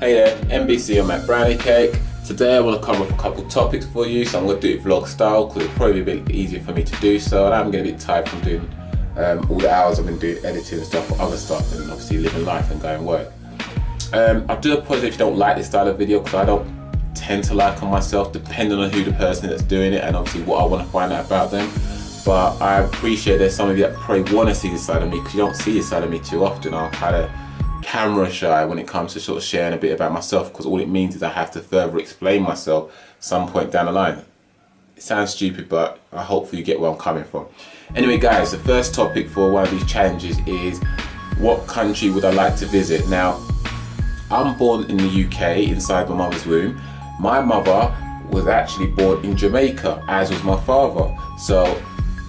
Hey there, MBC, I'm at BrownieCake. Today I want to cover off a couple topics for you, so I'm going to do it vlog style because it'll probably be a bit easier for me to do so, and I'm getting a bit tired from doing all the hours I've been doing editing and stuff for other stuff and obviously living life and going work. I do apologize if you don't like this style of video because I don't tend to like on myself depending on who the person that's doing it and obviously what I want to find out about them. But I appreciate there's some of you that probably want to see this side of me because you don't see this side of me too often. I'm kind of camera shy when it comes to sort of sharing a bit about myself because all it means is I have to further explain myself some point down the line. It sounds stupid, but I hopefully you get where I'm coming from. Anyway guys, the first topic for one of these challenges is what country would I like to visit? Now, I'm born in the UK inside my mother's womb. My mother was actually born in Jamaica, as was my father. So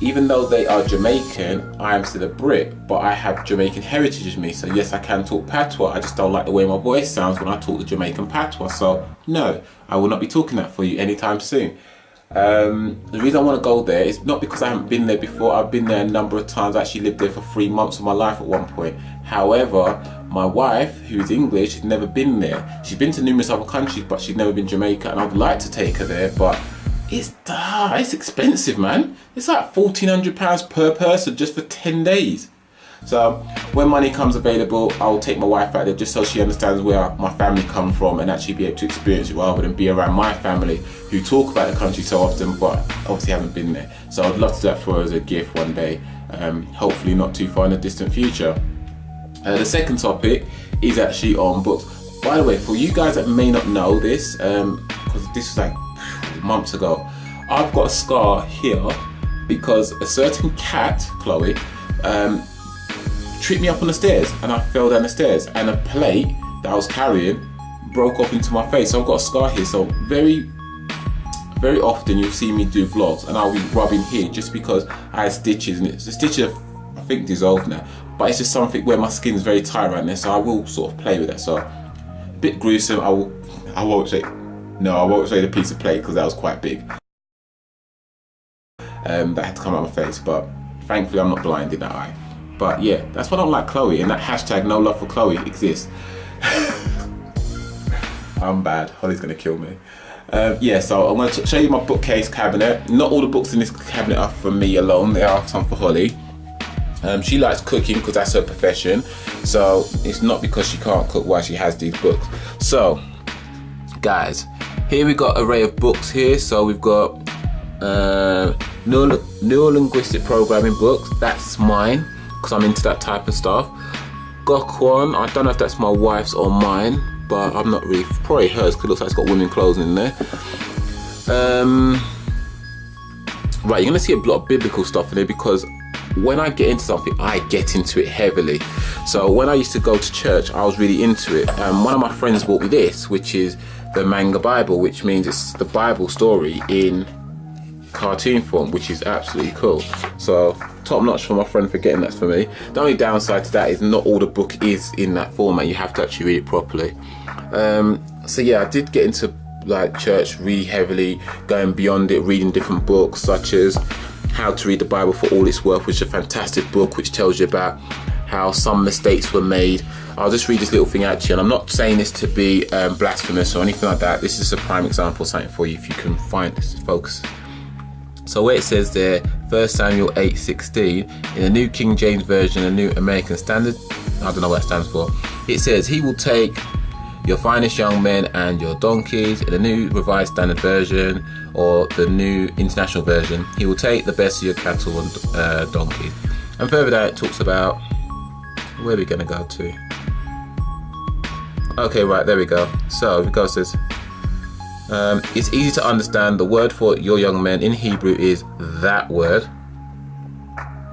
even though they are Jamaican, I am still a Brit, but I have Jamaican heritage in me. So yes, I can talk patois. I just don't like the way my voice sounds when I talk the Jamaican patois. So no, I will not be talking that for you anytime soon. The reason I want to go there is not because I haven't been there before. I've been there a number of times. I actually lived there for 3 months of my life at one point. However, my wife, who's English, has never been there. She's been to numerous other countries, but she's never been Jamaica, and I'd like to take her there, but it's expensive, man. It's like £1,400 per person just for 10 days. So when money comes available, I'll take my wife out there just so she understands where my family come from and actually be able to experience it rather than be around my family who talk about the country so often but obviously haven't been there. So I'd love to do that for her as a gift one day, hopefully not too far in the distant future. The second topic is actually on books. By the way, for you guys that may not know this, because this was like months ago, I've got a scar here because a certain cat, Chloe, tripped me up on the stairs and I fell down the stairs and a plate that I was carrying broke off into my face. So I've got a scar here. So very often you'll see me do vlogs and I'll be rubbing here just because I had stitches, and the stitches I think dissolved now, but it's just something where my skin is very tight right now, so I will sort of play with it. So a bit gruesome. I won't say the piece of plate because that was quite big. That had to come out of my face, but thankfully I'm not blind in that eye. But yeah, that's why I don't like Chloe, and that hashtag no love for Chloe exists. I'm bad. Holly's gonna kill me. Yeah, so I'm going to show you my bookcase cabinet. Not all the books in this cabinet are for me alone. There are some for Holly. She likes cooking because that's her profession. So it's not because she can't cook why she has these books. So guys, here we got an array of books here. So we've got neuro-linguistic programming books. That's mine because I'm into that type of stuff. Gokwan, I don't know if that's my wife's or mine, but I'm not really, probably hers because it looks like it's got women clothes in there. Right, you're gonna see a lot of biblical stuff in there because when I get into something, I get into it heavily. So when I used to go to church, I was really into it. One of my friends bought me this, which is the manga Bible, which means it's the Bible story in cartoon form, which is absolutely cool. So top notch for my friend for getting that for me. The only downside to that is not all the book is in that format. You have to actually read it properly. So yeah, I did get into like church really heavily, going beyond it, reading different books such as How to Read the Bible for All It's Worth, which is a fantastic book which tells you about how some mistakes were made. I'll just read this little thing out to you, and I'm not saying this to be blasphemous or anything like that. This is a prime example of something for you if you can find this, folks. So where it says there, 1 Samuel 8:16, in the New King James Version, the New American Standard, I don't know what that stands for, it says, he will take your finest young men and your donkeys. In the New Revised Standard Version or the New International Version, he will take the best of your cattle and donkeys. And further down it talks about, where are we going to go to? Okay, right, there we go. So it goes, says, it's easy to understand. The word for your young men in Hebrew is that word,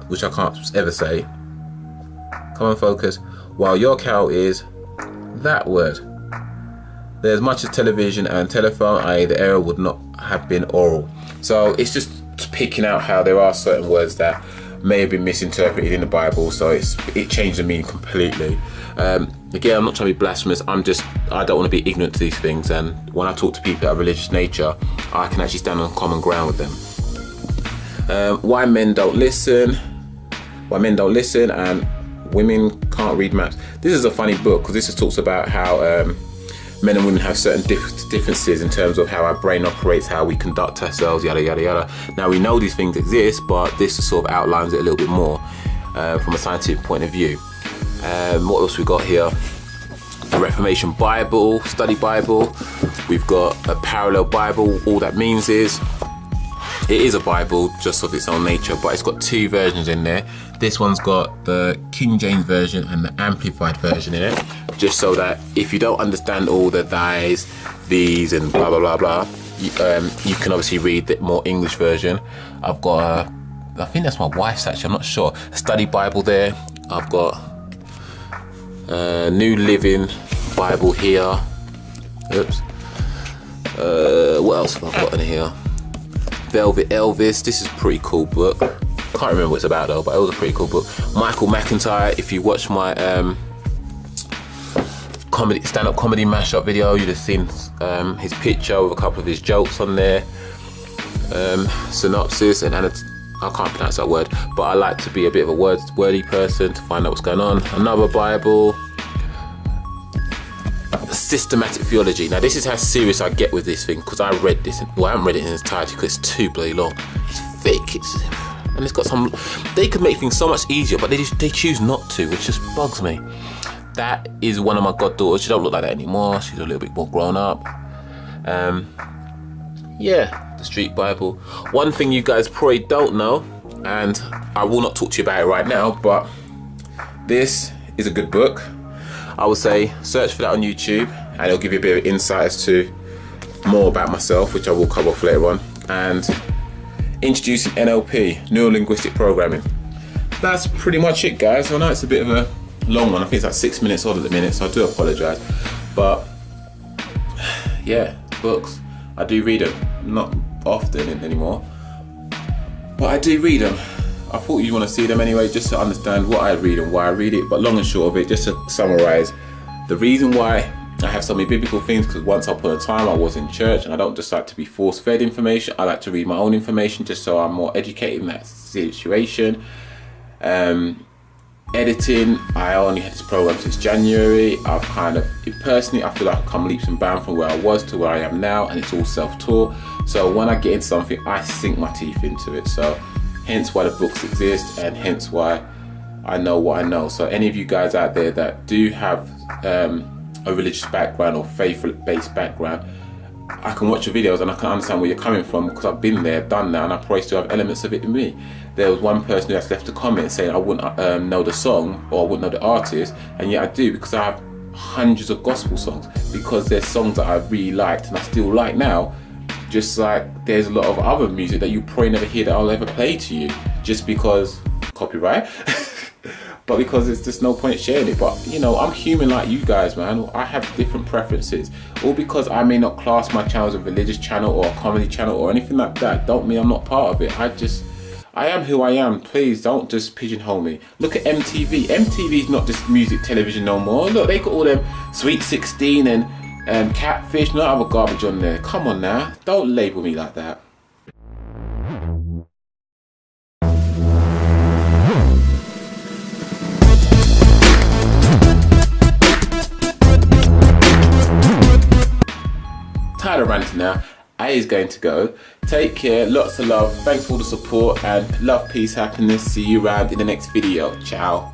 which I can't ever say. Come on, focus. While your cow is that word. There's much as television and telephone, i.e. the error would not have been oral. So it's just picking out how there are certain words that may have been misinterpreted in the Bible, so it changed the meaning completely. Again, I'm not trying to be blasphemous, I don't want to be ignorant to these things, and when I talk to people of religious nature, I can actually stand on common ground with them. Why men don't listen, and women can't read maps. This is a funny book because this just talks about how men and women have certain differences in terms of how our brain operates, how we conduct ourselves, yada yada yada. Now we know these things exist, but this sort of outlines it a little bit more from a scientific point of view. What else we got here? The Reformation Bible, Study Bible. We've got a parallel Bible. All that means is it is a Bible just of its own nature, but it's got two versions in there. This one's got the King James version and the Amplified version in it, just so that if you don't understand all the thys, these, and blah blah blah blah, you can obviously read the more English version. I've got I think that's my wife's actually, I'm not sure, a Study Bible there. I've got a New Living Bible here. Oops. What else have I got in here? Velvet Elvis. This is a pretty cool book. Can't remember what it's about though, but it was a pretty cool book. Michael McIntyre. If you watch my stand-up comedy mashup video, you'd have seen his picture with a couple of his jokes on there. Synopsis and I can't pronounce that word, but I like to be a bit of a wordy person to find out what's going on. Another Bible. Systematic Theology. Now this is how serious I get with this thing, because I read this, well I haven't read it in its entirety because it's too bloody long. It's thick, and it's got some, they could make things so much easier, but they choose not to, which just bugs me. That is one of my goddaughters. She don't look like that anymore. She's a little bit more grown up. Yeah, the Street Bible. One thing you guys probably don't know, and I will not talk to you about it right now, but this is a good book. I would say search for that on YouTube and it'll give you a bit of insight as to more about myself, which I will cover off later on. And introducing NLP, Neuro Linguistic Programming. That's pretty much it, guys. I know it's a bit of a long one. I think it's like 6 minutes odd at the minute, so I do apologise. But yeah, books. I do read them, not often anymore, but I do read them. I thought you'd want to see them anyway, just to understand what I read and why I read it. But long and short of it, just to summarise, the reason why I have so many biblical things, because once upon a time I was in church, and I don't just like to be force-fed information. I like to read my own information just so I'm more educated in that situation. Editing, I only had this program since January. I've kind of, personally, I feel like I've come leaps and bounds from where I was to where I am now, and it's all self-taught. So when I get into something, I sink my teeth into it. So hence why the books exist, and hence why I know what I know. So any of you guys out there that do have a religious background or faith-based background, I can watch your videos and I can understand where you're coming from, because I've been there, done that, and I probably still have elements of it in me. There was one person who has left a comment saying I wouldn't know the song or I wouldn't know the artist, and yet I do, because I have hundreds of gospel songs, because there's songs that I really liked and I still like now. Just like there's a lot of other music that you probably never hear that I'll ever play to you, just because copyright, but because there's just no point sharing it. But you know, I'm human like you guys, man. I have different preferences. All because I may not class my channel as a religious channel or a comedy channel or anything like that, don't mean I'm not part of it. I am who I am. Please don't just pigeonhole me. Look at MTV. MTV's not just music television no more. Look, they got all them Sweet 16 and Catfish, no other garbage on there. Come on now, don't label me like that. Tired of ranting now. A is going to go. Take care, lots of love, thanks for all the support, and love, peace, happiness. See you around in the next video. Ciao.